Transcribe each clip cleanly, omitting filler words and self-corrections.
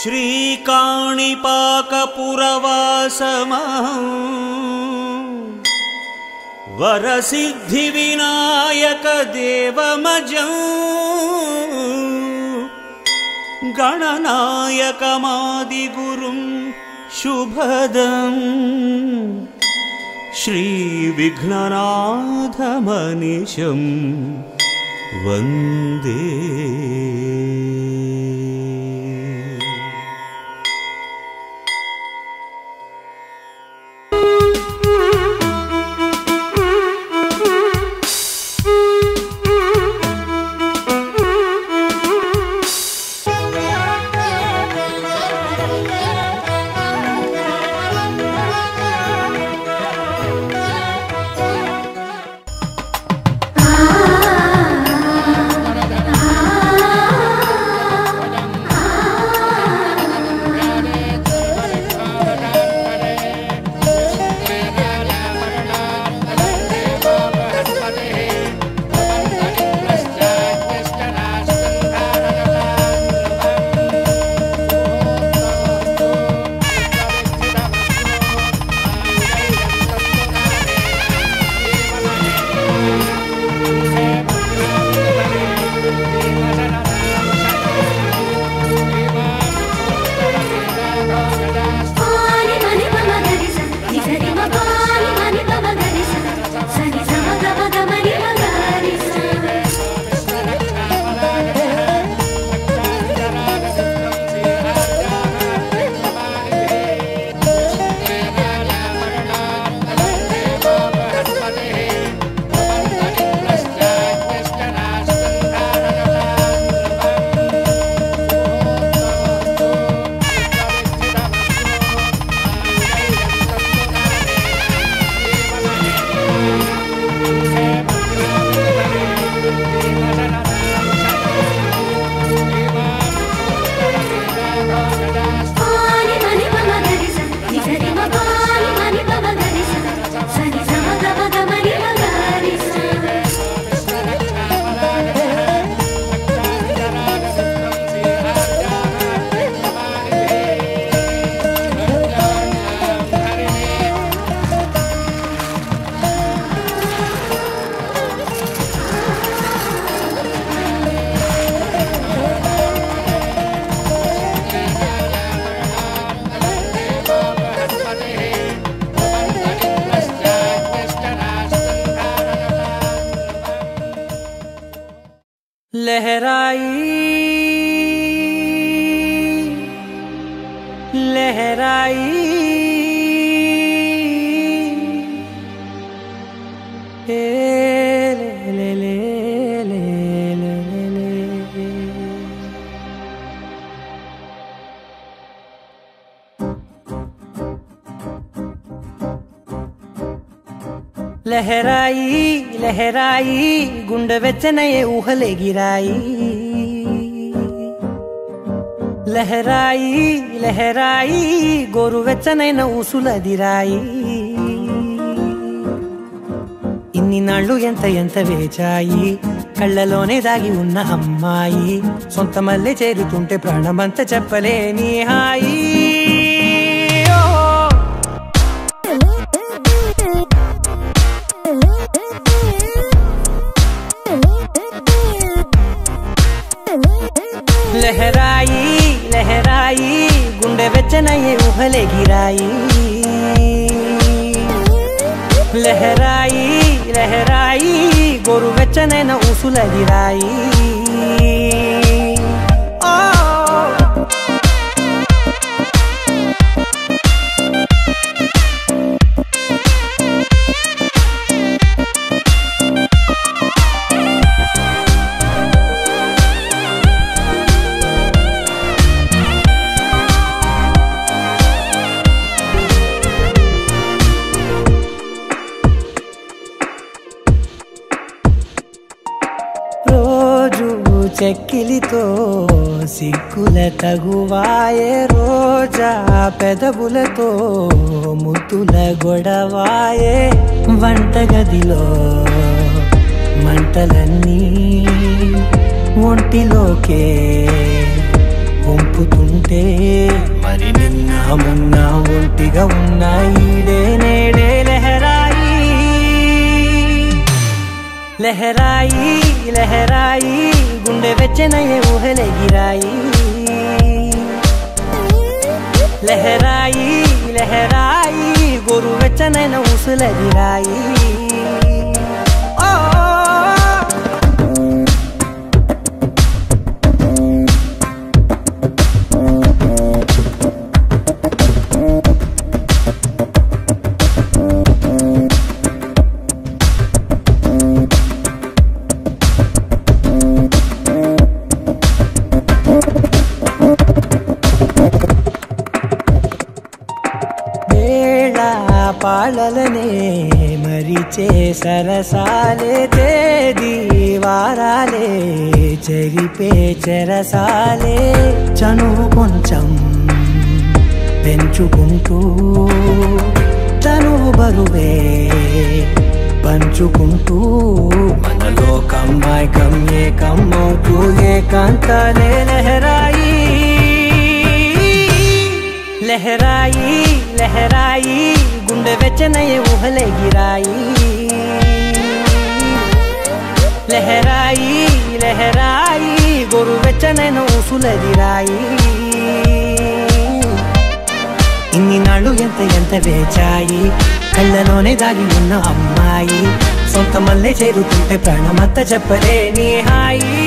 श्रीकाणिपाकपुरवासमहं वरसिद्धिविनायकदेवमजं गणनायकमादिगुरुं शुभदं श्रीविघ्ननाथमनिशं वन्दे। लहराई लहराई ले ले ले ले ले ले। लहराई लहराई गुंडे వెచ్చనయే ఊహలేగిరాయి లహరాయి లహరాయి గోరువెచ్చనైన ఊసులదిరాయి ఇన్ని నాళ్ళు ఎంత ఎంత వేచాయి కళ్ళలోనే దాగి ఉన్న అమ్మాయి సొంత మల్లె చేరుతుంటే ప్రాణమంత చెప్పలేని హాయి लहराई लहराई गुंडे వెచ్చనయే ఊహలేగిరాయి లహరాయి లహరాయి గోరువెచ్చనైన ఊసులదిరాయి చెక్కిలితో సిగ్గుల తగువాయే రోజా పెదవులతో ముద్దుల గొడవాయే వంటగదిలో మంటలన్నీ ఒంటిలోకే తిప్పుతుంటే మరి నిన్న మొన్న ఒంటిగా ఉన్న ఈడే నేడే లహరాయి లహరాయి లహరాయి గుండె వెచ్చనయ్యే ఊహలెగిరాయి లహరాయి లహరాయి గోరు వెచ్చనైన ఊసులెగిరాయి పాలలనే మరిచే సరసాలే తేదీ వారాలే చెరిపే చెరసాలే చనువు కొంచెం పెంచుకుంటూ చనువు బరువే పంచుకుంటూ మనలో కమ్మాయికం ఏకమవుతూ ఏకాంతాలే లహరాయి లహరాయి లహరాయి గుండె వెచ్చనయ్యే ఊహలెగిరాయి లహరాయి లహరాయి గోరు వెచ్చనైన ఊసులెగిరాయి ఇన్ని నాళ్ళు ఎంత వేచాయి కళ్ళలోనే దాగి ఉన్న అమ్మాయి సొంత మల్లె చేరుతుంటే ప్రాణమంతా చెప్పలేని హాయి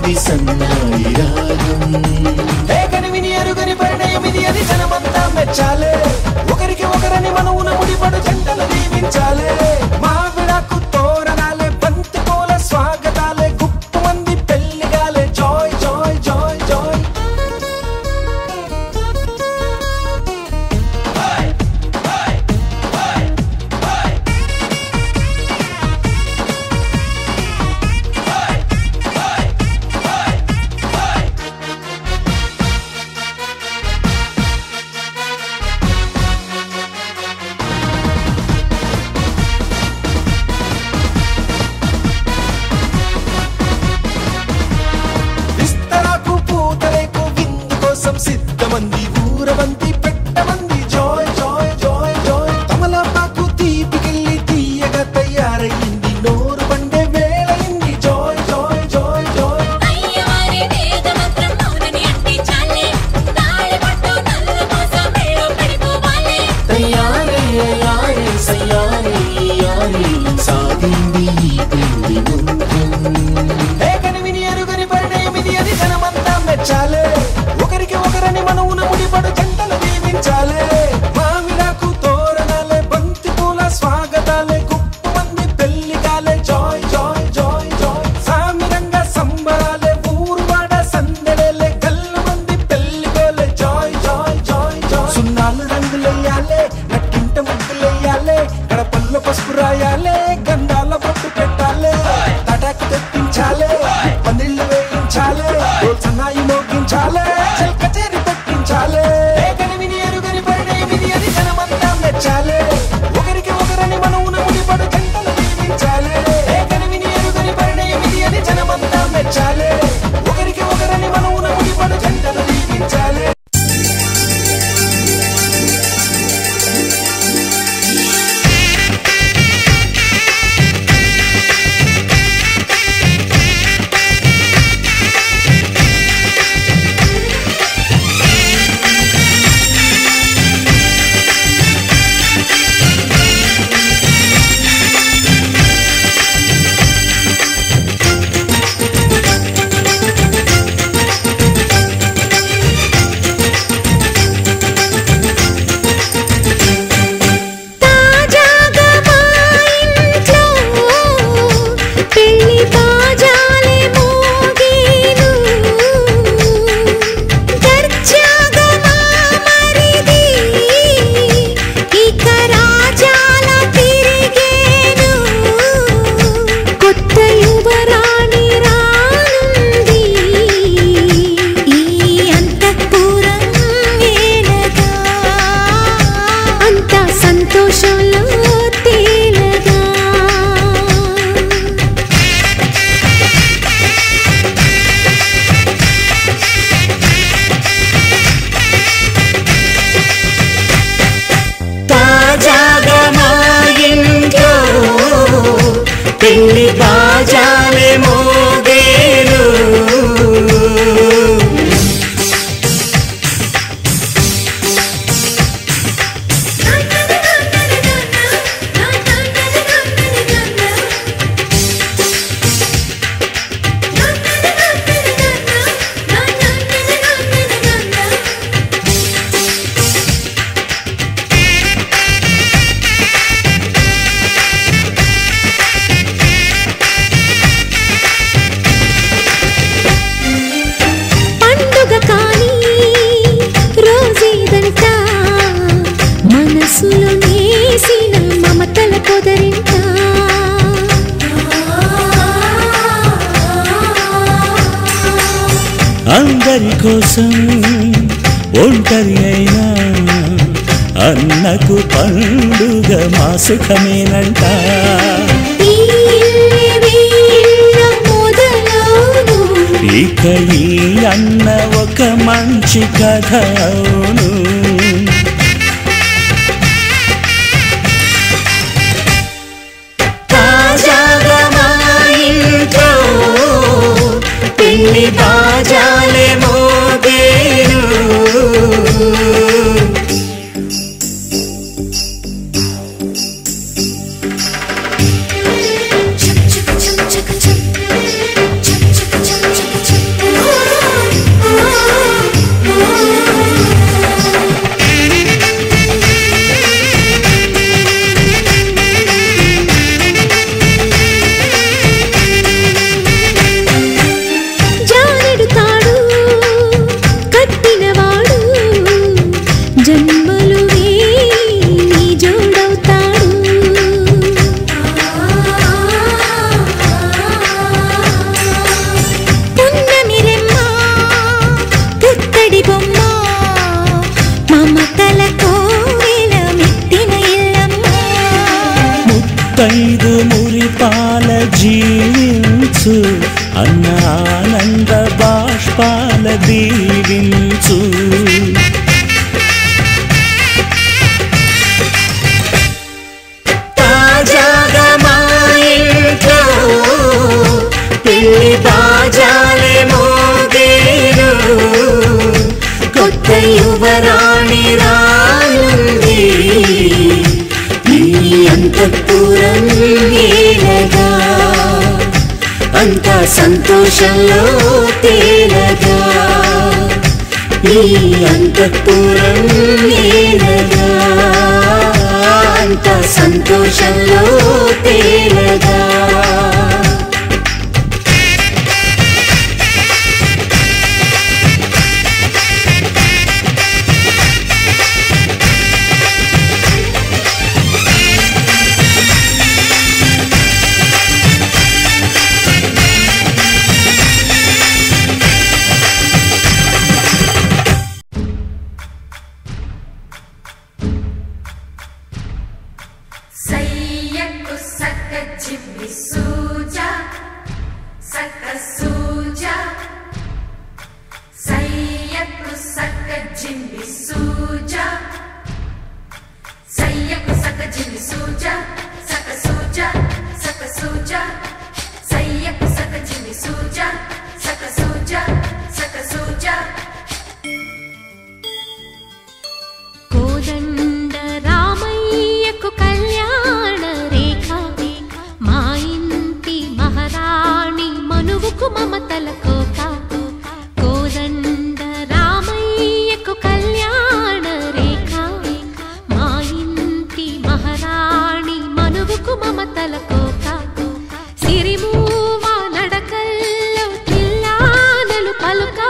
ఇది సన్నాయి రాగం కనివిని ఎరుగని పరిణయం ఇది అది జనమంతా మెచ్చాలే ఒకరికి ఒకరని మనవున ముడిపడు జంటలు దీవించాలే మావిడాకు తోరణాలే బంతి పూల స్వాగతాలే గుప్పు మంది పెళ్లిగాలే జాయ్ జాయ్ జాయ్ జాయ్ సిద్ధమంది ఊరవంతి పెట్టమంది జాయ్ జాయ్ జాయ్ జాయ్ తమలపాకు తీపికెళ్ళి తీయగా తయారయ్యింది నోరు పండే వేళయింది జాయ్ జాయ్ జాయ్ జాయ్ అయ్యవారి వేద మంత్రం మౌనని అంటించాలే తాళి పట్టు నల్ల మోస మేళ పడిపోవాలే తయారే యారే సయారే యారే సాగింది ఈ పెళ్లి మంత్రం కనివిని ఎరుగని పరిణయం ఇది అది జనమంతా మెచ్చాలే ఒకరికి ఒకరని మనవున ముడిపడు జంటలు దీవించాలే మామిడాకు తోరణాలే బంతి పూల స్వాగతాలే గుప్పు మంది పెళ్లిగాలే జాయ్ జాయ్ జాయ్ జాయ్ సామిరంగా సంబరాలే ఊరువాడ సందడేలే గల్లు మంది పెళ్లిగోలే జాయ్ జాయ్ జాయ్ జాయ్ సున్నాలు రంగులెయ్యాలే నట్టింట ముగ్గులెయ్యాలే గడపల్లో పసుపు రాయాలే గంధాల బొట్టు పెట్టాలే తటాకు తెప్పించాలే పందిళ్ళు వేయించాలే సన్నాయి మోగించాలే కచేరి పెట్టించాలే కనివిని ఎరుగని పరిణయం ఇది అది జనమంతా మెచ్చాలే ఒకరికి ఒకరని మనవున ముడిపడు జంటలు దీవించాలే కనివిని ఎరుగని పరిణయం ఇది అది జనమంతా మెచ్చాలే ఒకరికి ఒకరని మనవున ముడిపడు జంటలు దీవించాలే పెళ్లి బాజాలే మోగేను అందరి కోసం ఒంటరి అయినా అన్నకు పండుగ మా సుఖమేనంట ఇక ఈ అన్న ఒక మంచి కథ అవును తాజాగా మా ఇంట్లో పెళ్లి బాజాలే మోగేను chum chum chum chum chum chum chum chum chum chum chum పాల దీవించు. తాజాగా మా ఇంట్లో పెళ్లి బాజాలే మోగేను, కొత్త యువరాణి రానుంది ఈ అంతఃపురం ఏలగా, అంతా సంతోషంలో తేలగా ఈ అంతఃపురం ఏలగా, అంతా సంతోషంలో తేలగా. సయ్యకు సక్క చిమ్మి సూజా సక్క సూజా, సయ్యకు సక్క చిమ్మి సూజా, సయ్యకు సక్క చిమ్మి సూజా సక్క సూజా సక్క సూజా, సయ్యకు సక్క చిమ్మి సూజా సక్క సూజా సక్క సూజా. కోదండ రామయ్యకు కళ్యాణ రేఖ, మా ఇంటి మహారాణి మనువుకు మమతల కోక. కోదండ రామయ్యకు కళ్యాణ రేఖ, మా ఇంటి మహారాణి మనువుకు మమతల కోక. సిరిమూవ నడకల్లో తిల్లానలు పలుక,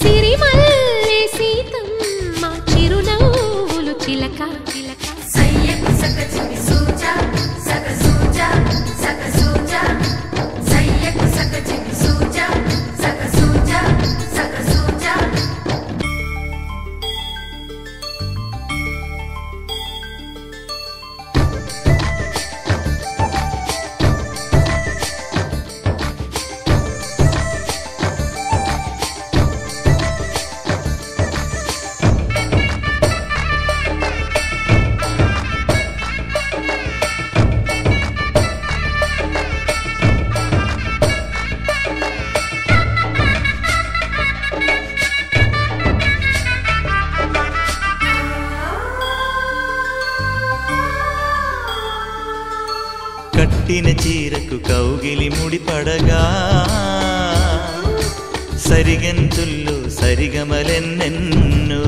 సిరిమల్లె సీతమ్మ చిరునవ్వులు చిలక. సయ్యకు సక చిమ్మి సూజా సక సూజా సక సూజా, సయ్యకు సక చిమ్మి సూజా సక సూజా సక సూజా. కట్టిన చీరకు కౌగిలి ముడిపడగా, సరిగంతుల్లో సరిగమలెన్నెన్నో.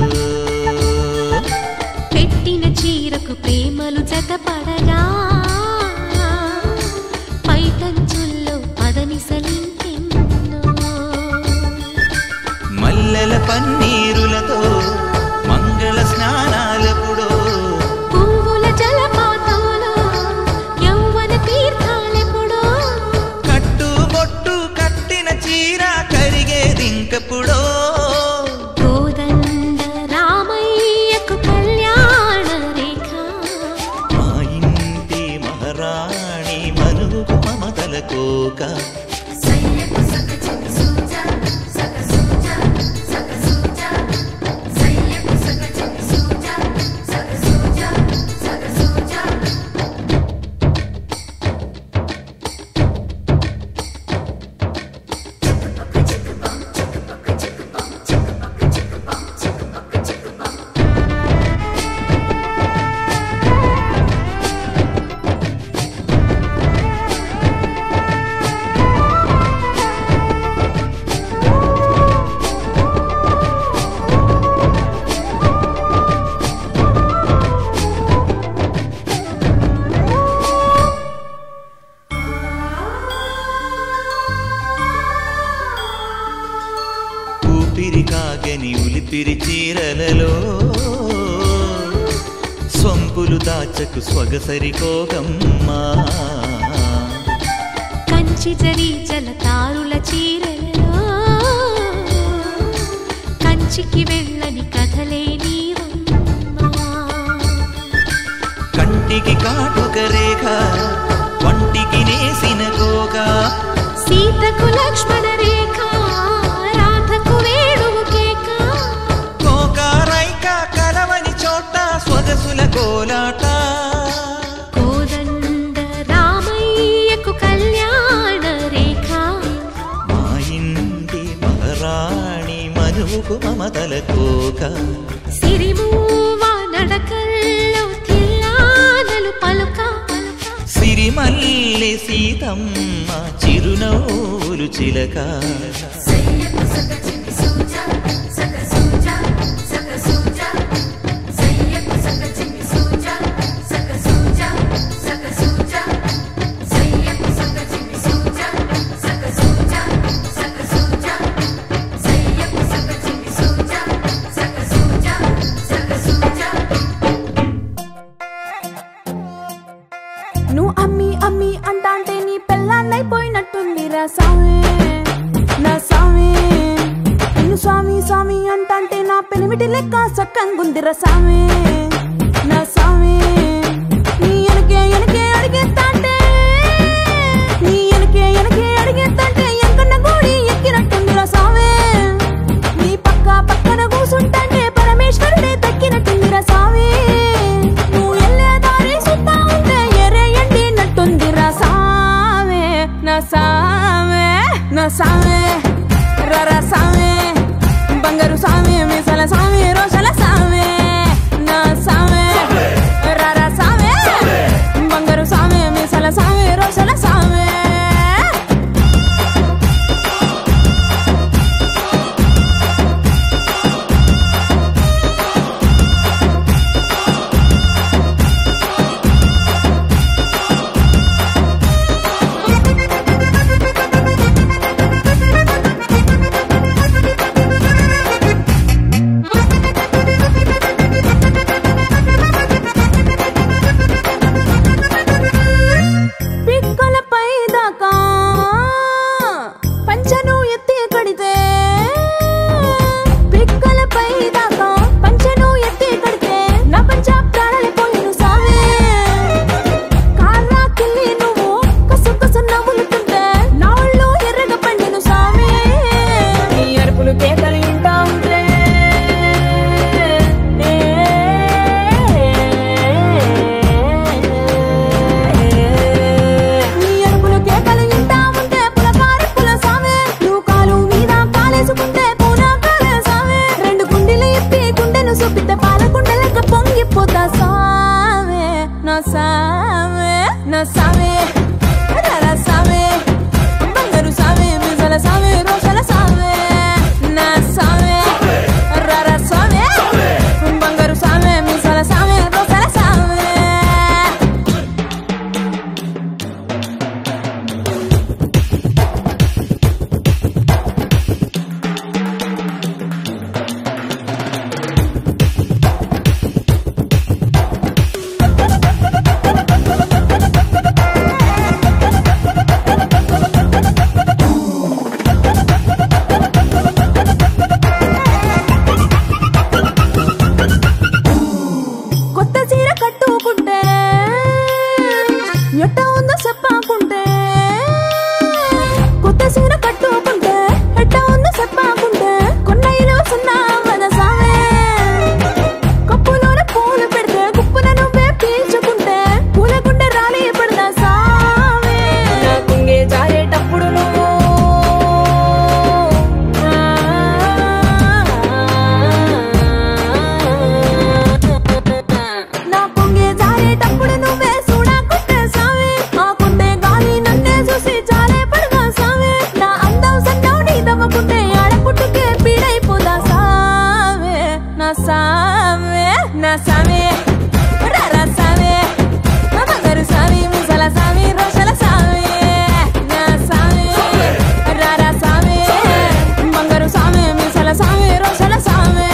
పెట్టిన చీరకు ప్రేమలు జతపడగా, పైటంచుల్లో పదనిసలింకెన్నో. మల్లెల పన్నీరులతో మంగళ స్నానాలెప్పుడో, పువ్వుల జలపాతంలో యౌవన తీర్థాలెప్పుడో. కట్టుబొట్టు కట్టిన చీర కరిగేదింకప్పుడో. కోదండ రామయ్యకు కళ్యాణ రేఖ, మా ఇంటి మహారాణి మనువుకు మమతల కోక. సయ్యకు సక చిమ్మి సూజా సక సూజా సక సూజా, సయ్యకు సక చిమ్మి సూజా సక సూజా సక సూజా. ఊపిరి కాగని ఉలిపిరి చీరలలో, సొంపులు దాచకు స్వగసరి కోగమ్మా. కంచి జరి జలతారుల చీరలలో, కంచికి వెళ్ళని కథలే నీవమ్మా. కంటికి కాటుక రేఖ, వంటికి నేసిన గోగా. సీతకు లక్ష్మణ రేఖ, రాధ తనువుకు మమతల కోక సిరిమూవా నడకల్లో తిల్లానలు పలుక సిరిమల్లె సీతమ్మ చిరునవ్వులు చిలక సయ్యకు సక చికి సూజా సక సూజా సక సూజా సయ్యకు సక చికి సూజా సక సూజా సక సూజా సయ్యకు సక చికి సూజా సక సూజా సక సూజా సయ్యకు సక చికి సూజా సక సూజా సక సూజా నువ్వు అమ్మి అమ్మి అంటాంటే నీ పెళ్ళాన్నైపోయినట్టుందిరా సామి నా సామి నిన్ను స్వామి స్వామి అంటాంటే నా పెనిమిటి లెక్క సక్కంగుందిరా సామి నా సామి నీ ఎనకే ఎనకే అడిగేస్తాంటే నీ ఎనకే ఎనకే అడిగేస్తాంటే ఎంకన్న గోడి ఎక్కినట్టుందిరా సామి నీ పక్క పక్కన కూసుంటాంటే పరమేశ్వరుడే దక్కినట్టుందిరా సామి నువ్వు ఎల్లే దారి సుత్తా ఉంటే ఎర్రయండి నట్టుందిరా సామి నా సామి నా సామి రర సామి బంగారు సామి మిసల సామి రోషల సామి నా సామి రర సామి బంగారు సామి మిసల సామి రోషల సామి పిక్కలపై దాకా పంచను ఎత్తి కడితే పిక్కలపై దాకా పంచను ఎత్తి కడితే నా పంచ ప్రాణాలు పోయిను సావే కారాకిల్లి నువ్వు కసు కసు నవ్వులుతుంటే నా ఒళ్ళు ఎర్రగా పండిను సామి నీ అరుపులు కేకలు ఇంటా ఉంటే నీ అరుపులు కేకలు ఇంటా ఉంటే పులకారి పుల సామే నువ్వు కాలు మీద కాలేసుకుంటే పూనా కాలే సామే రెండు గుండెలు ఇప్పి గుండెను చూపితే పాల గుండెలెక్క పొంగిపోతా సామే నా సామే నా సామే రర సామే బంగారు సామే మిసల సామే రోషల సామే నా సామే రర సామే బంగారు సామే మిసల సామే రోషల సామే కొత్త చీర కట్టుకుంటే ఎట్ట ఉందో చెప్పాకుంటే కొత్త చీర కట్టుకుంటే ఎట్ట ఉందో చెప్పాకుంటే కొన్నయ్యలో సున్నా వద సామే కప్పులోన పూలు పెడితే గుప్పున నువ్వే పీల్చుకుంటే పూల గుండె రాలి పడదా సామే నా కుంగే జారేటప్పుడు నువ్వు నా పొంగే జారేటప్పుడు నువ్వే చూడకుంటే సామి ఆకుంటే గాలి నన్నే చూసి జారే పడగా సామి నా అందం సన్నం నీ దవ్వకుంటే ఆడపుట్టుకే పీడైపోదా సామి నా సామి నా సామి రర సామి బంగారు సామి మిసల సామి రోషల సామి నా సామి రర సామి బంగారు సామి మిసల సామి రోషల సామి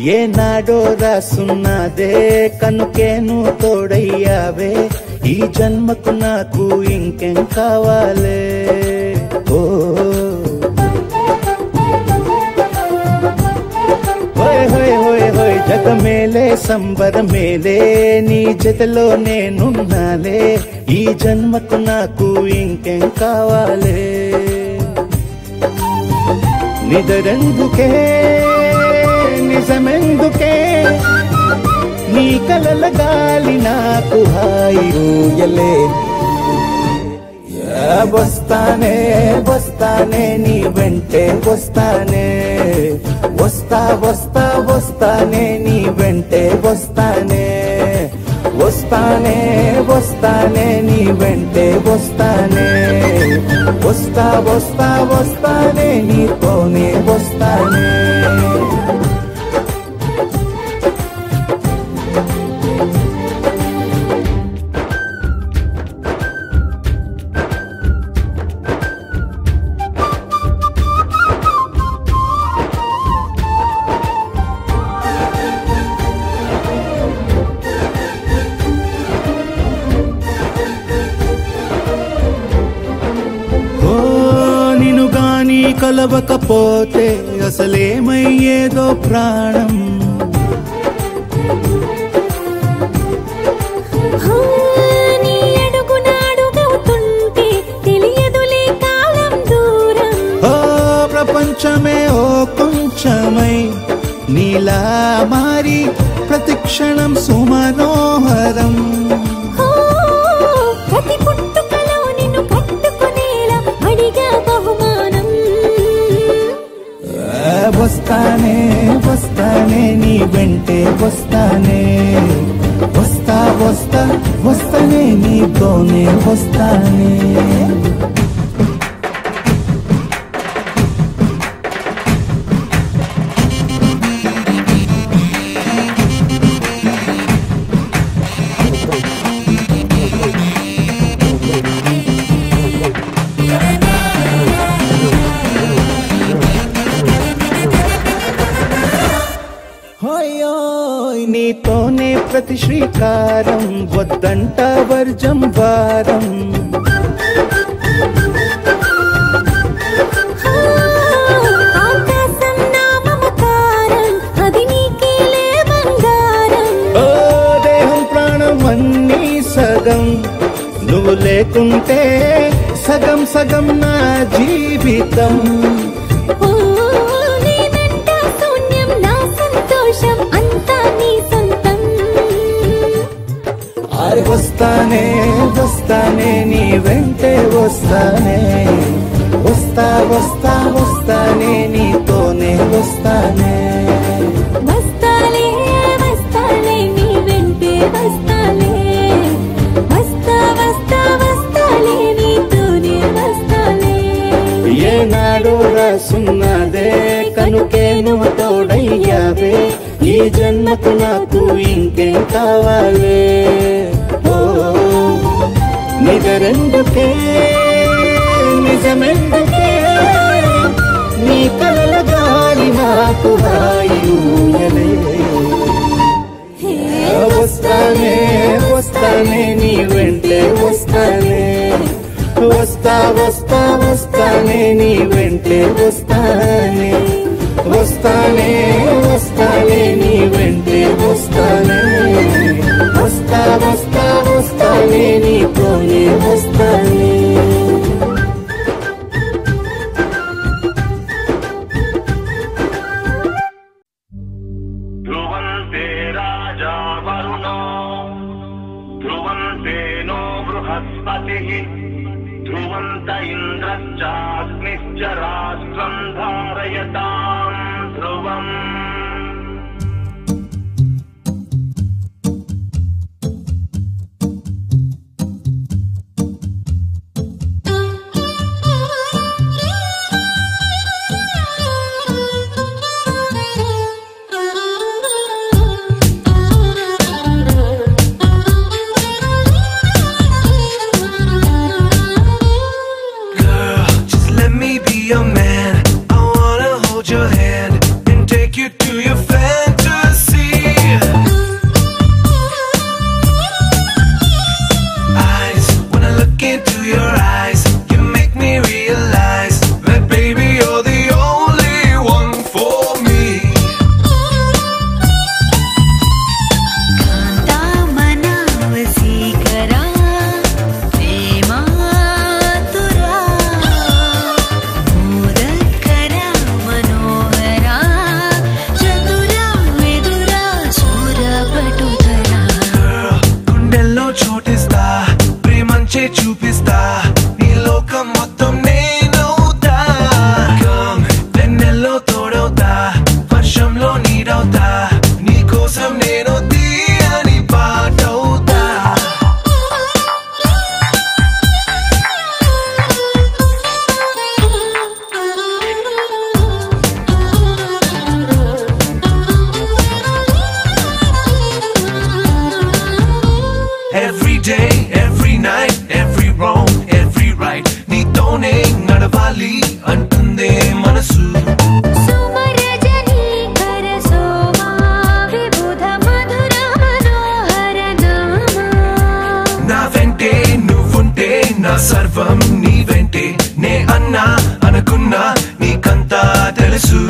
ఏనాడో రాసున్నదే కనుకేను తోడయ్యావే ఈ జన్మకు నాకు ఇంకేం కావాలే ఓ హోయ్ హోయ్ హోయ్ హోయ్ జగమేలే సంబరమేలే నీ జతలో నేనున్నాలే ఈ జన్మకు నాకు ఇంకేం కావాలే నిదరెందుకే నిజమెందుకే నీ కలల గాలి నాకు హాయిలే వస్తానే వస్తానే నీ వెంటే వస్తానే వస్తా వస్తా వస్తానే నీ వెంటే వస్తానే వస్తానే వస్తానే నీ వెంటే వస్తానే వస్తా వస్తా వస్తానే నీతోనే వస్తానే కలవకపోతే అసలేమయ్యేదో ప్రాణం నీ అడుగునాడుగవుతుంటే తెలియదులే కాలం దూరం ఓ ప్రపంచమే ఓ కొంచెమై నీలా మారి ప్రతిక్షణం సుమనోహరం ప్రతి పుట్టుకలో నిన్ను కట్టుకునేలా అడిగా బహుమానం వస్తానే వస్తానే నీ వెంటే వస్తానే వస్తా వస్తా వస్తానే నీతోనే వస్తానే నీతోనే ప్రతి శ్రీకారం వద్దంట వర్జం వారం ఆకాశం నా మమకారం అది నీకేలే బంగారం ఓ దేహం ప్రాణం అన్నీ సగం నువ్వు లేకుంటే సగం సగం నా జీవితం నేనంట శూన్యం నా సంతోషం అంతా నీ సొంతం వస్తానే వస్తానే నీ వెంటే వస్తానే వస్తా వస్తా వస్తానే నీతోనే వస్తానే వస్తాలే వస్తాలే నీ వెంటే వస్తాలే వస్తా వస్తా వస్తాలే నీతోనే వస్తాలే ఏనాడో రాసున్నదే కనుకే నువ్వు తోడయ్యావే ఈ జన్మకు నాకు ఇంకేం కావాలే ఓ నిజరెందుకే నిజమెందుకే నీ కలల గాలి నాకు హాయిలే వస్తానే వస్తానే నీ వెంటే వస్తానే వస్తా వస్తా వస్తానే నీ వెంటే వస్తానే వస్తానే వస్తానే నీ వెంటే వస్తానే వస్తా వస్తా వస్తానే నీతోనే వస్తానే ధ్రువంతే రాజా వరుణో ధ్రువంతే నో బృహస్పతిః ధ్రువంత ఇంద్రశ్చాగ్నిశ్చ రాష్ట్రం ధారయతాం ధ్రువం your man. I wanna hold your hand and take you to your fantasy. Eyes, when I look into your eyes, you make me realize that baby you're the only one for me. నీడవుతా నీ కోసం నేను తీయని పాటవుతా Every day, every night, every wrong, every right నీతోనే నడవాలి అంటుందే మనసు నా వెంటే నువ్వుంటే నా సర్వం నీ వెంటే నే అన్నా అనుకున్నా నీకంతా తెలుసు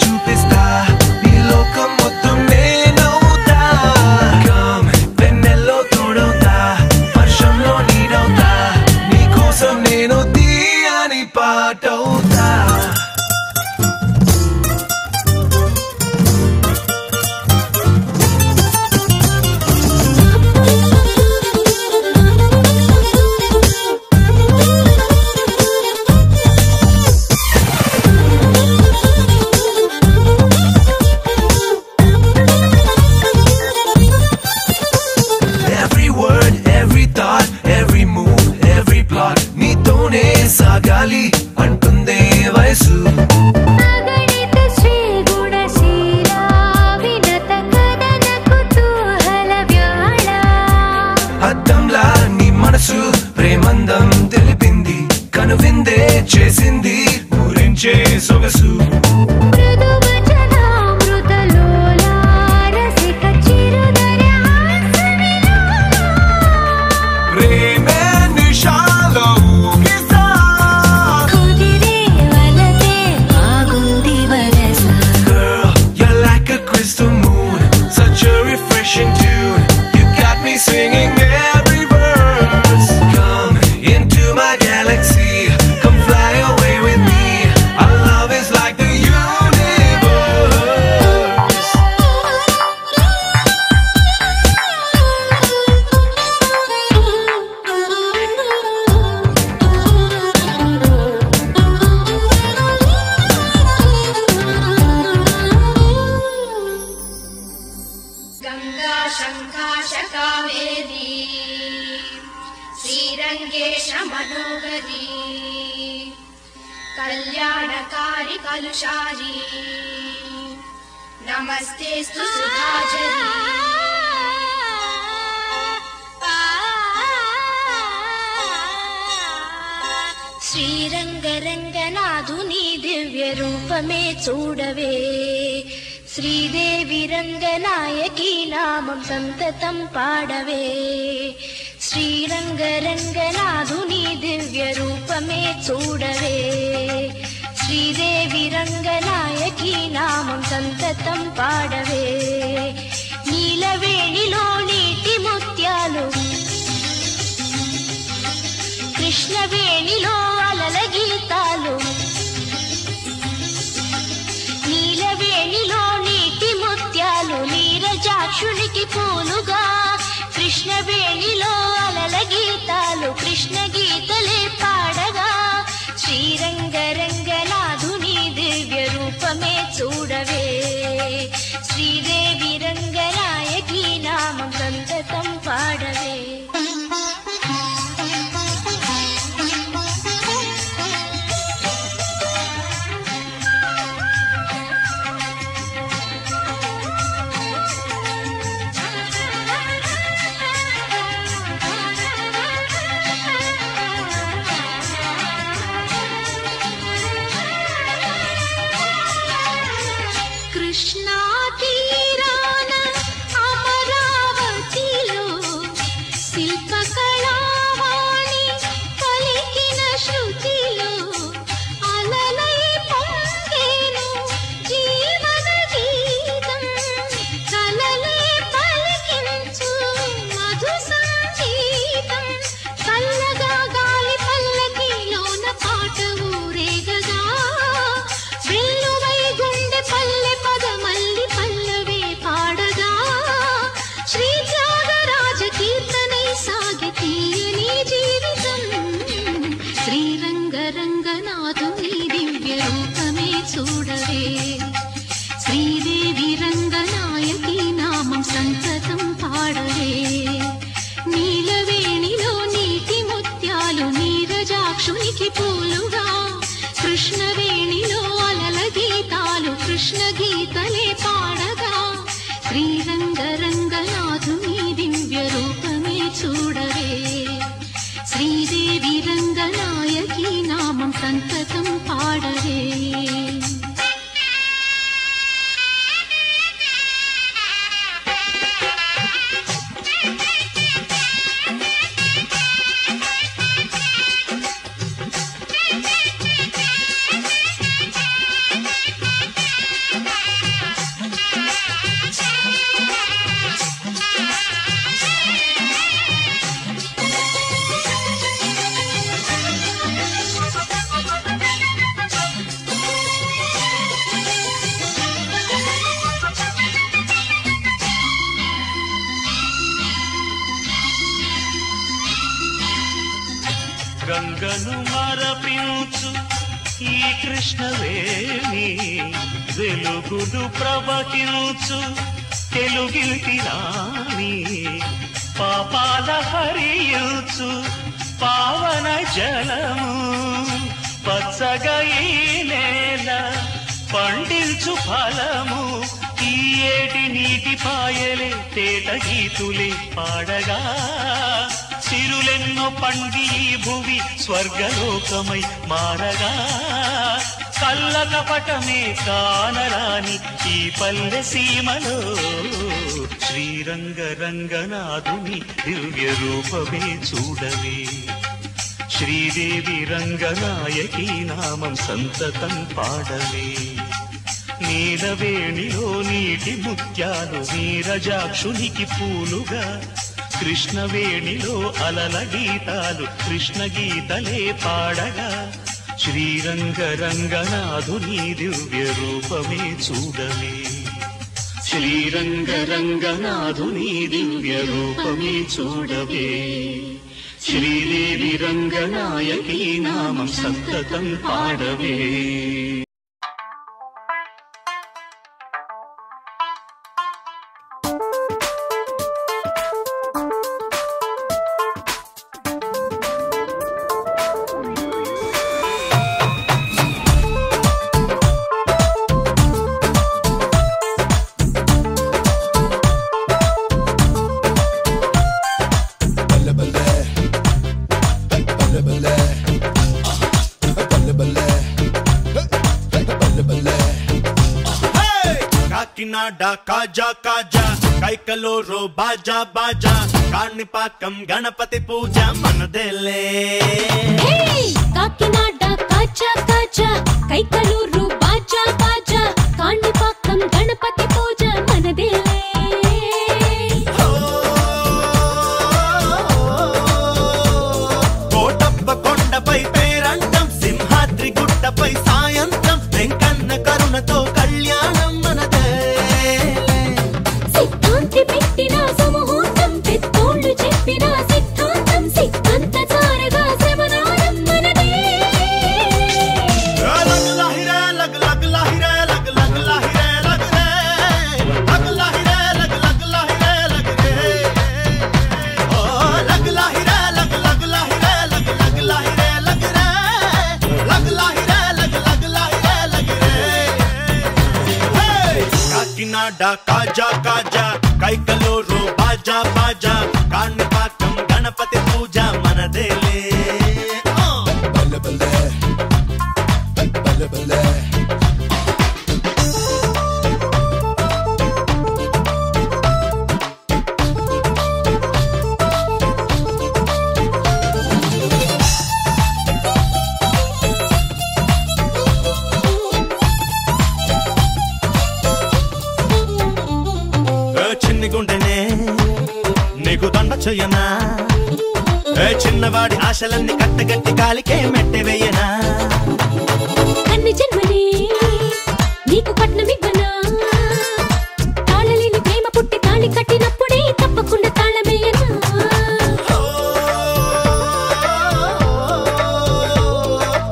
చూపిస్తా నీ లోకం మొత్తం నేనవుతా వెన్నెల్లో తోడవుతా వర్షంలో నీడవుతా నీ కోసం నేను తీయని పాటవుతా సాగాలి అంటుందే వయసు అద్దంలా నీ మనసు ప్రేమందం తెలిపింది కనువిందే చేసింది ఊరించే సొగసు Singing every verse. Come into my galaxy. Come fly away with me. Our love is like the universe. Ganga शंकाश Kaveri श्रीरंगेश मनोहरी कल्याणकारी कलुषारी नमस्तेस्तु सुधाचरी శ్రీరంగరంగనాథుని దివ్య రూపమే చూడవే శ్రీదేవి రంగనాయకి నామం సంతతం పాడవే శ్రీరంగరంగనాథుని దివ్య రూపమే చూడవే శ్రీదేవి రంగనాయకి నామం సంతతం పాడవే నీలవేణిలో నీటి ముత్యాలు కృష్ణవేణిలో అలల గీతాలు నీలవేణిలో నీటి ముత్యాలు నీరజాక్షునికి పూలుగా కృష్ణవేణిలో అలల గీతాలు కృష్ణ గీతలే పాడగా శ్రీరంగరంగనాథుని దివ్య రూపమే చూడవే శ్రీదేవి రంగనాయకి నామం సంతతం పాడవే రూపమే చూడవే శ్రీదేవి రంగనాయకి నామం సంతతం పాడవే నీలవేణిలో నీటి ముత్యాలు నీరజాక్షునికి పూలుగా కృష్ణవేణిలో అలల గీతాలు కృష్ణ గీతలే పాడగా శ్రీరంగ రంగనాథుని దివ్య రూపమే చూడవే శ్రీదేవి రంగనాయకి నామం సంతతం పాడవే గంగను మరపించు ఈ కృష్ణవేణి వెలుగును ప్రవహించు తెలుగిల్తి రాణి పాపాల హరించు పావన జలము పచ్చగా ఈ నేల పండించు ఫలము ఈ ఏటి నీటి పాయలే తేట గీతులే పాడగా చిరులెన్నో పండి ఈ భువి స్వర్గలోకమై మారగా కళ్ళ కపటమే కానరాని ఈ పల్లె సీమలో శ్రీరంగ రంగనాథుని దివ్య రూపమే చూడవే శ్రీదేవి రంగనాయకి నామం సంతతం పాడవే నీలవేణిలో నీటి ముత్యాలు నీరజాక్షునికి పూలుగా కృష్ణవేణిలో అలల గీతాలు కృష్ణ గీతలే పాడగా శ్రీరంగ రంగనాథుని దివ్య రూపమే చూడవే శ్రీరంగ రంగనాథుని దివ్య రూపమే చూడవే శ్రీదేవి రంగనాయకి నామం సంతతం పాడవే కాకినాడ కాజా కాజా కైకలూరు బాజా బాజా కాణిపాకం గణపతి పూజ మనదేలే కాకినాడ కాజా కాజా కైకలూరు బాజా బాజా కాణిపాకం గణపతి పూజ మనదేలే కోటప్ప కొండపై పేరంటం సింహాద్రి గుట్టపై సాయంత్రం వెంకన్న కరుణతో కళ్యాణం మనదే సిద్ధాంతి పెట్టిన సమూహం పెద్దోళ్ళు చెప్పిన సిద్ధాంతం సిద్ధాంత చారగా శ్రవణానం మనదే లగ్ లాహిరే లగ్ లగ్ లాహిరే లగ్ లగ్ లాహిరే లగ్ రే లగ్ లాహిరే లగ్ లగ్ లాహిరే లగ్ రే ఓ లగ్ లాహిరే లగ్ లగ్ లాహిరే లగ్ లగ్ లాహిరే లగ్ రే లగ్ లాహిరే లగ్ లగ్ లాహిరే లగ్ రే కాకినాడ కాజా కాజా కైకలూరు బాజా బాజా కాణిపాకం గణపతి పూజ మనదేలే బల్లె బల్లె బల్లె బల్లె చిన్ని గుండెనే నీకు దండ చెయ్యనా చిన్నవాడి ఆశలన్నీ కట్టగట్టి కాలికే మెట్టె వేయనా కన్ని జన్మనే నీకు పట్నమివ్వనా తాళలేని ప్రేమ పుట్టి తాళి కట్టినప్పుడే తప్పకుండా తాళమేయనా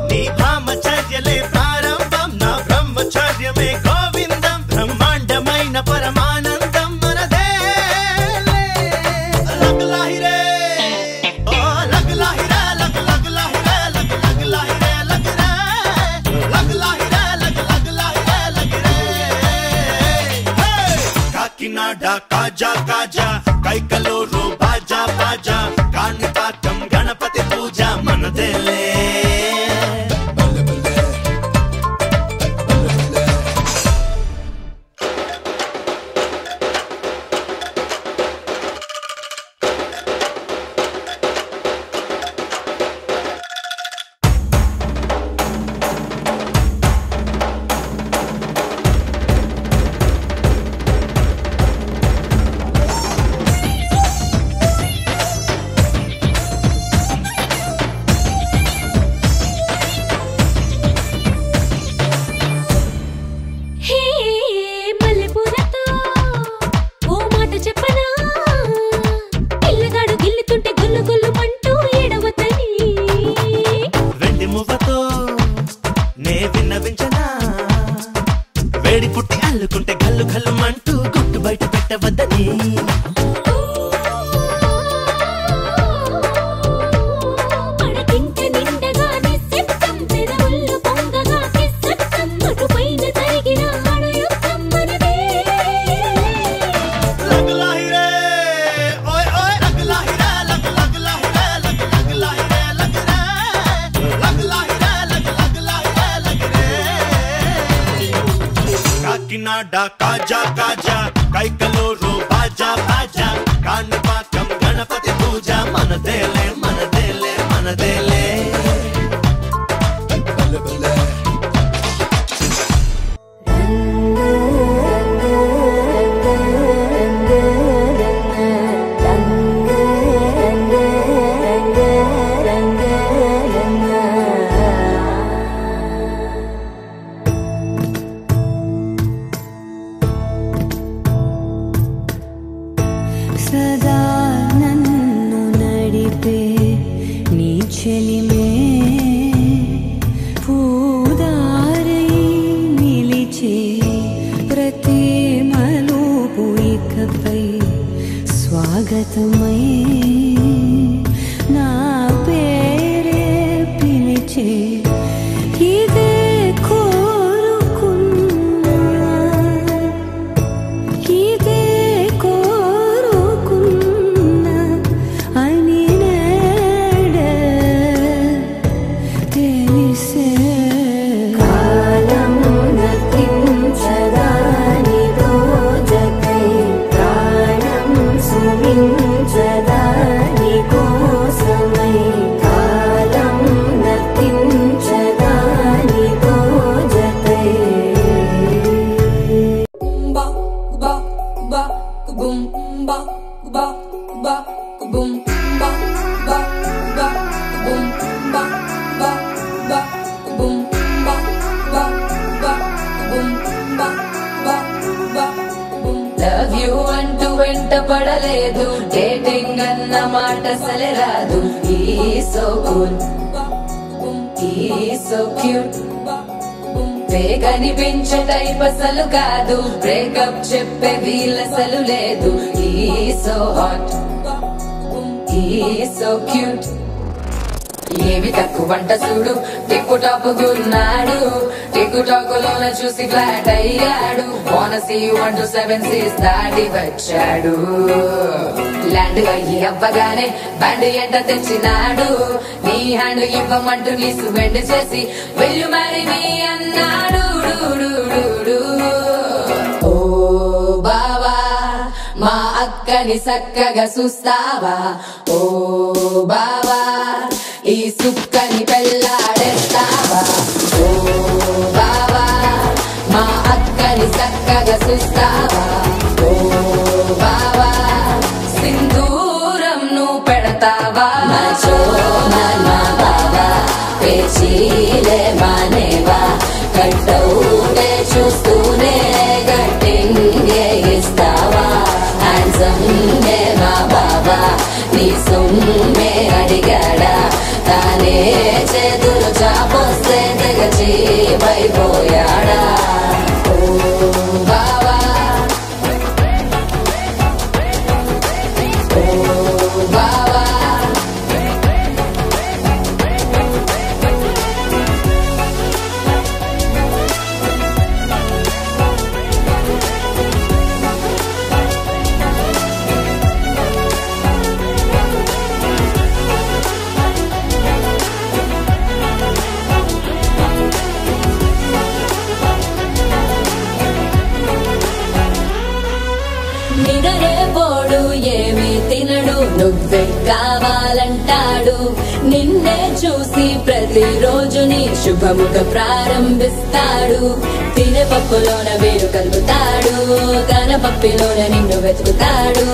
నీ భామచర్యలే ప్రారంభం గోవిందమే గోవిందం బ్రహ్మాండమైన పరమానందం మనదే లగ్ లాహిరే ఓ లగ్ లాహిరే లగ్ లగ్ లాహిరే లగ్ లగ్ లాహిరే లగ్ రే లగ్ లాహిరే లగ్ లగ్ లాహిరే లగ్ రే కాకినాడ కాజా కాజా కైకలూరు బాజా బాజా కాణిపాకం గణపతి పూజ మనదేలే హే మల్లెపూలతో ఓ మాట చెప్పనా పిల్లగాడు గిల్లుతుంటే గుల్లు గుల్లు మంటూ ఏడవతని వెండి మువ్వతో నే విన్నవించనా వేడి పుట్టి అల్లుకుంటే గల్లు గల్లు మంటూ గుట్టు బయట పెట్టవద్దని పడకింట నిండగానే శబ్దం పెదవుల్లో పొంగగా శబ్దం అటుపైన జరిగిన ఆడయుద్ధం మనదే లగ్ లాహిరే ఓయ్ ఓయ్ లగ్ లాహిరే లగ్ లగ్ లాహిరే లగ్ లగ్ లాహిరే లగ్ రే లగ్ లాహిరే లగ్ లగ్ లాహిరే లగ్ రే కాకినాడ కాజా కాజా కైకలూరు బాజా బాజా కాణిపాకం గణపతి పూజ మనదేలే మనదేలే మనదేలే సదా నన్ను నడిపే నీ చెలిమే పూదారై నిలిచే ప్రతి మలుపు ఇకపై స్వాగతమై నా పేరే పిలిచే ఇదే కోరుకున్నా ఇదే కోరుకున్నా అని నేడే తెలిసే కాలం నతించదాని దోజకై ప్రాణం సుమించదాని కోసమై కాలం నతించదాని దోజకై ba ba boom ba ba ba boom ba ba ba boom ba ba ba boom ba ba ba boom ba ba ba boom love you అంటూ వెంట పడలేదు డేటింగ్ అన్న మాట సలరాదు ఈ సో కూల్ ఈ సో క్యూట్ కనిపించే టైప్ అసలు కాదు బ్రేకప్ చెప్పే వీలసలు లేదు ఈ సో హాట్ ఈ సో క్యూట్ ఏమి తక్కువ వంట చూడు టిక్కు టాప్ గున్నాడు టిక్కు టాక్ లోన చూసి ఫ్లాట్ అయ్యాడు బోనసీ 1 to 7 సీస్ దాటి వచ్చాడు ల్యాండ్ అయ్యి అవ్వగానే బ్యాండ్ ఎంట తెచ్చినాడు నీ హ్యాండ్ ఇవ్వమంటూ లీసు వెండి చేసి వెళ్ళు మరి మీ అన్నాడు ఓ బావా మా అక్కని చక్కగా చూస్తావా ఓ బావా ఈ సుక్కని పెళ్ళాడేస్తావా ఓ బావా మా అక్కని చక్కగా చూస్తావా ఓ బావా సింధూరం నువ్వు పెడతావా నాచో నాన్న బావా పేచీలే మానేవా కట్టౌటే చూస్తూనే గట్టింగే ఇస్తావా హ్యాండ్సమ్గే మా బావా నీ సొమ్మే అడిగాడా తానే చేతులు చాపొస్తే తెగచి పైపోయాడా ఓ నువ్వే కావాలంటాడు నిన్నే చూసి ప్రతిరోజు నీ శుభముఖ ప్రారంభిస్తాడు తినే పప్పులోన వేరు కలుపుతాడు కనపప్పిలోన నిన్ను వెతుకుతాడు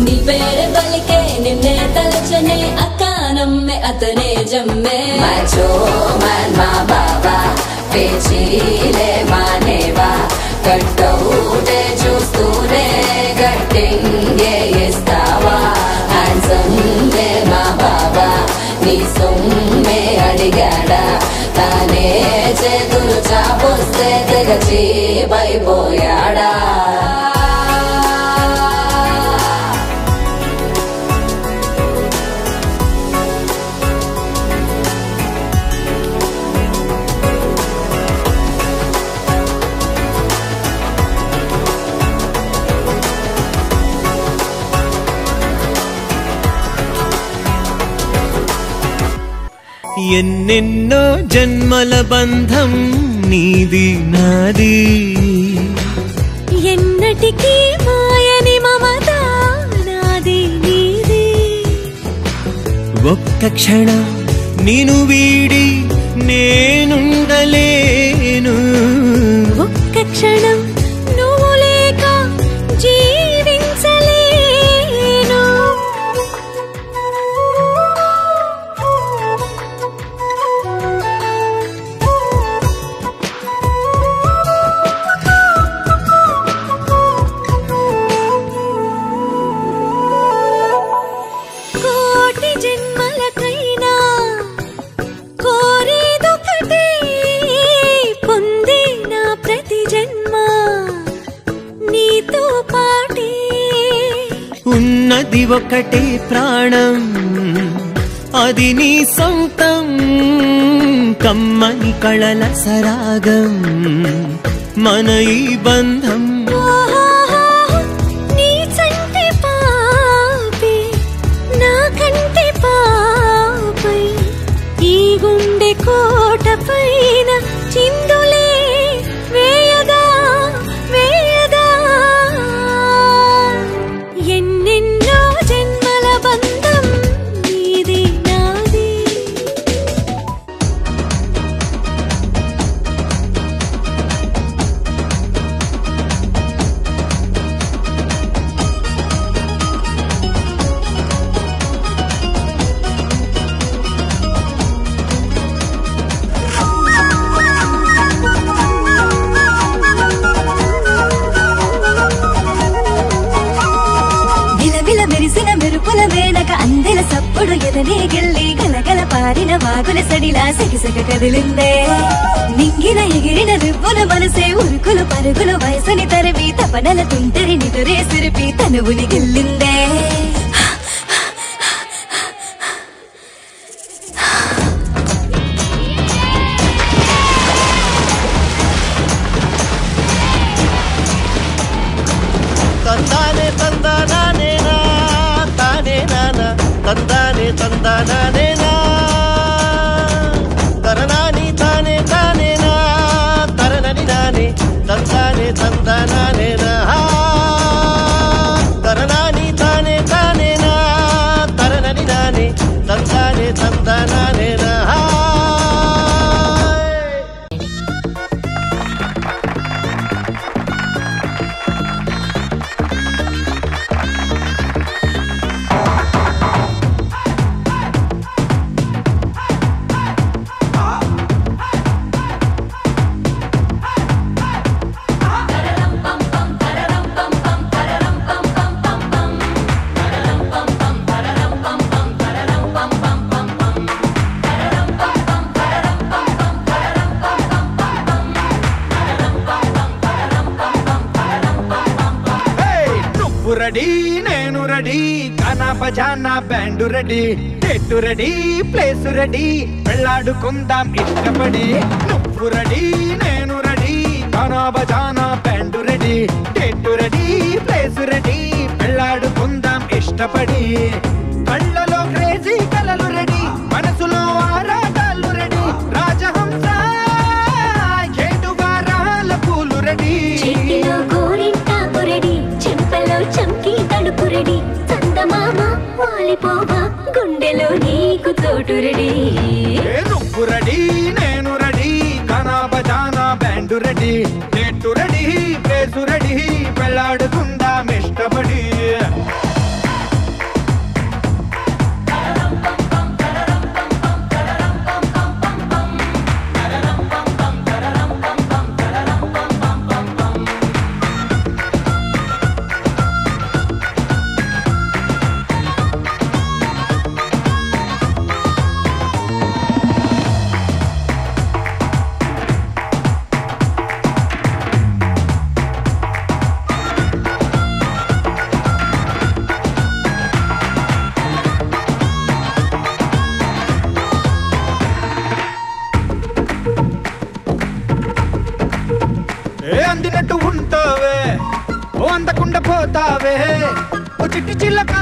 నీ పేరు పలికే నిన్నే తలచనే అకానమ్మే అతనే జమ్మే మాచో మన్ మా బాబా పేచీలే మానేవా కట్టౌటే చూస్తూనే గట్టింగే ఇస్తావా హ్యాండ్సమ్మే మా బాబా నీ సొమ్మే అడిగాడా తానే చేతులు చాపొస్తే తెగ చీపైపోయాడా ఎన్నెన్నో జన్మల బంధం నీది నాది ఎన్నటికీ మాయని మమత నాది నీది ఒక్క క్షణం నిన్ను వీడి నేనుండలేను ఒక్క క్షణం నువ్వు లేక జీవించలేను కోటి జన్మలకైనా కోరేదొకటే పొందిన ప్రతి జన్మ నీతో పాటే ఉన్నది ఒకటే ప్రాణం అది నీ సొంతం కమ్మని కళల సరాగం మన ఈ బంధం నీ చంటి పాపే నా కంటి పాపై ఈ గుండె కోట పైన చిందులే వేయగా వేయగా ఎన్నెన్నో జన్మల బంధం నీది నాది విలవిల మెరిసిన మెరుపుల వేనక అందెల సప్పుడు ఎదనే గెల్లి గలగల పారిన వాగుల సడిలా సెగిసెగ కదిలిందే నింగిన ఎగిరిన రివ్వుల మనసే ఉరుకులు పరుగులు వయసుని తరివి తపనల తుంటరి నిదురే సిరిపి తనువుని గెల్లిందే తందానే తందానేనా తానే నానా తందానే తందానేనా తరణాని తానే తానేనా తరణని నానే తందానే తందానేనా తరణాని తానే తానేనా తరణని నానే తందానే తందానేనా రెడీ నేను రెడీ గానా బజానా band ready date ready place ready వెళ్ళాడుకుందాం ఇష్టపడి నువ్వు రెడీ నేను రెడీ గానా బజానా band ready date ready place ready వెళ్ళాడుకుందాం ఇష్టపడి కళ్ళలో క్రేజీ కలలు రెడీ మనసులో ఆరాటాలు రెడీ రాజహంస ఏడు వారాల పూలు రెడీ చేతిలో గోరింటాకు రెడీ చెంపలో చంకీ తడుపు రెడీ చందమామ వాలే జారిపోవా గుండెలో నీకు చోటు రెడీ నువ్వు రెడీ నేను రెడీ గానా బజానా బ్యాండ్ రెడీ నెట్టు రెడీ ప్లేసు రెడీ పెళ్ళాడుకుందాం ఇష్టపడి అందినట్టు ఉంటావే ఓ అందకుండా పోతావే ఓ చిట్టి చిల్లక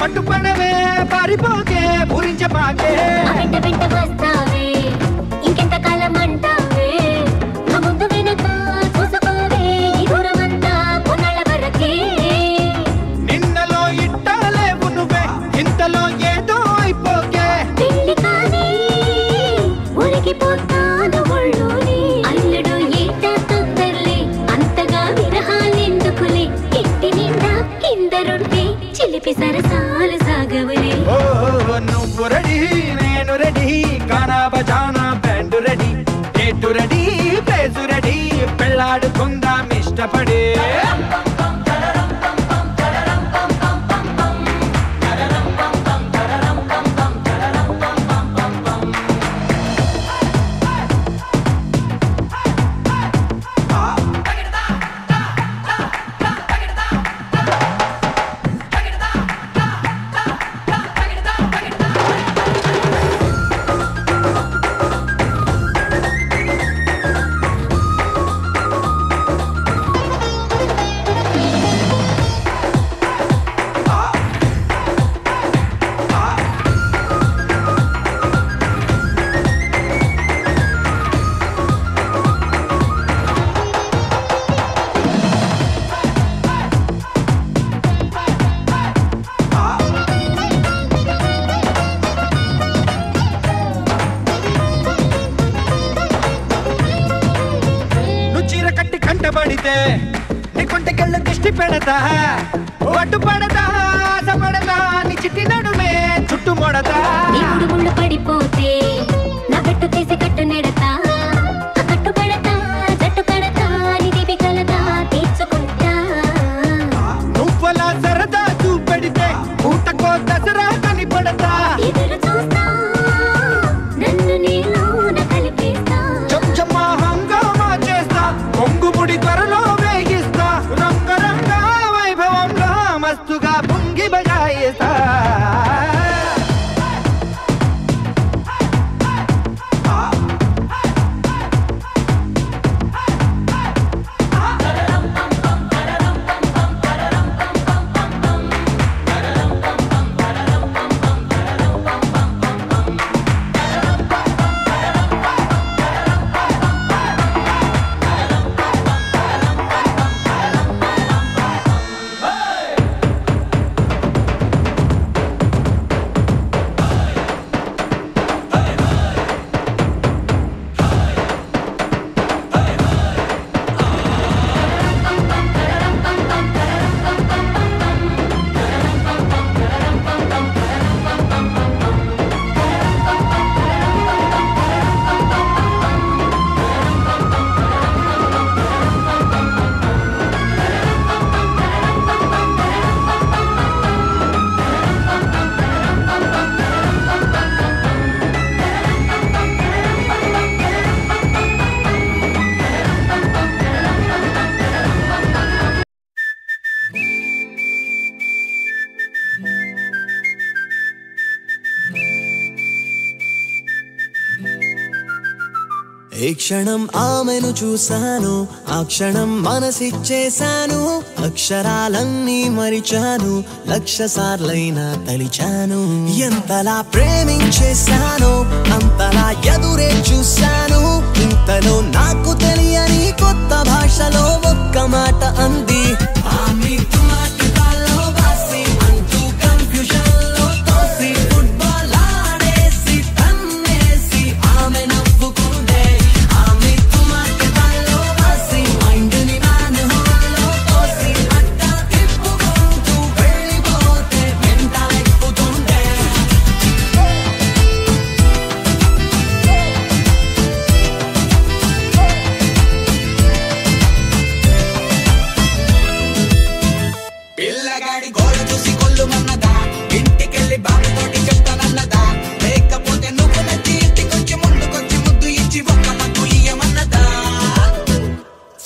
పట్టుపడవే పారిపోకే పూరించపాకే వెంట వెంట వస్తావే ఇంకెంత కాలం అంటావే నా ముందు వెనక చూసుకోవే ఈ దూరమంతా కొన్నాళ్ళ వరకే నిన్నలో ఇట్టాలేవు నువ్వే ఇంతలో ఏదో అయిపోకే పెళ్లి కానీ ఉరికిపోతాను ఒళ్ళోనే అల్లుడు ఏట తొందరలే అంతగా విరహాలెందుకులే ఇంటి నిండా కిందరుంటే చిలిపి సరసాలు సాగవులే నువ్వు రెడీ నేను రెడీ గానా బజానా బ్యాండ్ రెడీ ఎటు రెడీ ప్లేసు రెడీ పెళ్ళాడుకుందాం ఇష్టపడి కంటబడితే నీ కొంటకెళ్ళ దిష్టి పెడతా అడ్డు పడతా ఆశ పడతా నీ చిట్టి నడుమే చుట్టూ మొడతా ఇప్పుడు ముళ్ళు పడిపోతే నా కట్టు తీసి కట్టు నెడతా కట్టు పడతా జట్టు కడతా నీ దివి కలతా తీర్చుకుంటా నువ్వలా సరదా చూపెడితే ఊటకో దసరా కనిపడతా ఎదురు చూస్తా నన్ను నీలోన కలిపేస్తా చమ్మా హంగామా చేస్తా కొంగుముడి త్వరలో వేగిస్తా రంగరంగ వైభవంగా మస్తుగా పొంగి బజాయిస్తా ఏ క్షణం ఆమెను చూశాను ఆ క్షణం మనసిచ్చేశాను అక్షరాలన్నీ మరిచాను లక్ష సార్లైనా తలిచాను ఎంతలా ప్రేమించేశాను అంతలా ఎదురే చూశాను ఇంతలో నాకు తెలియని కొత్త భాషలో ఒక్క మాట అంది అంటూ కన్ఫ్యూజన్ లో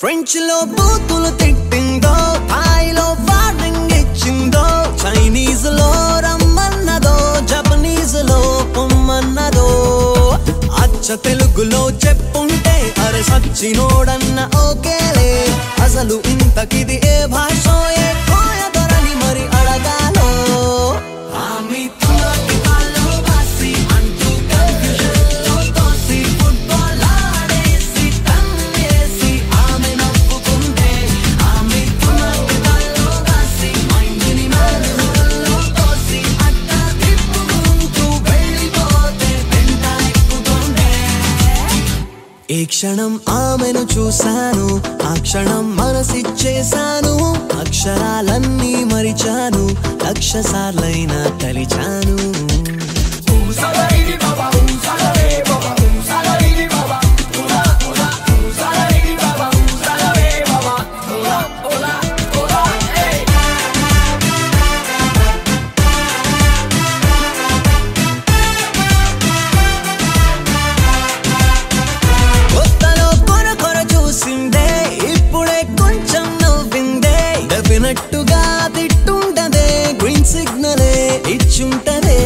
ఫ్రెంచ్ లో బూతులు తిట్టిందో, థాయిలో వార్నింగ్ ఇచ్చిందో, చైనీస్ లో రమ్మన్నదో, జపనీస్ లో పొమ్మన్నదో, అచ్చ తెలుగులో చెప్పుంటే అరే సచ్చినోడన్న ఓకేలే, అసలు ఇంతకిది ఏ భాషో ఏ కోయ దొరని మరి అడగాలో. ఆమె తులకి కాలో బాసి అంటూ కన్ఫ్యూజన్లో తోసి, ఫుట్బాల్ ఆడేసి తన్నేసి ఆమె నవ్వుకుంటే, ఆమె తులకి కాలో బాసి మైండ్ని మానవుల్లో తోసి అట్టా తిప్పుకుంటూ వెళ్ళిపోతే వెంట ఎక్కుతుండే. ఏ క్షణం ఆమెను చూశాను, ఆ క్షణం మనసిచ్చేశాను, అక్షరాలన్నీ మరిచాను, లక్ష సార్లైనా తలిచాను. కొత్తలో కొర కొర చూసిందే, ఇప్పుడే కొంచెం నవ్విందే, డెఫినెట్టుగా తిట్టుంటదే, గ్రీన్ సిగ్నలే ఇచ్చుంటదే.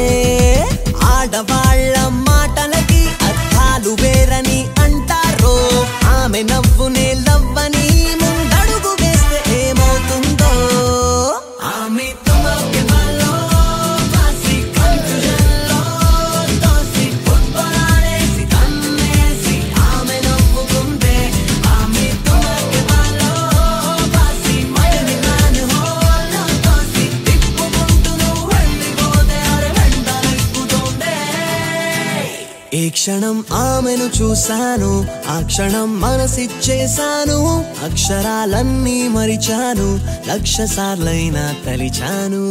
ఆడవాళ్ళ మాటలకి అర్థాలు వేరని అంటారో, ఆమె నవ్వునే లవ్వని ముందడుగు వేస్తే ఏమవుతుందో. ఆమె తుమకి వల్లో కాసి కన్ఫ్యూజన్లో తోసి, ఫుట్బాల్ ఆడేసి తన్నేసి ఆమె నవ్వుకుంటే, ఆమె తుమకి వల్లో కాసి మైండ్ని మానవుల్లో తోసి తిప్పుకుంటూ నువ్వు వెళ్ళిపోతే అరే వెంట ఎక్కుతుండే. ఏ క్షణం ఆమెను చూశాను, ఆ క్షణం మనసిచ్చేశాను, అక్షరాలన్నీ మరిచాను, లక్ష సార్లైనా తలిచాను.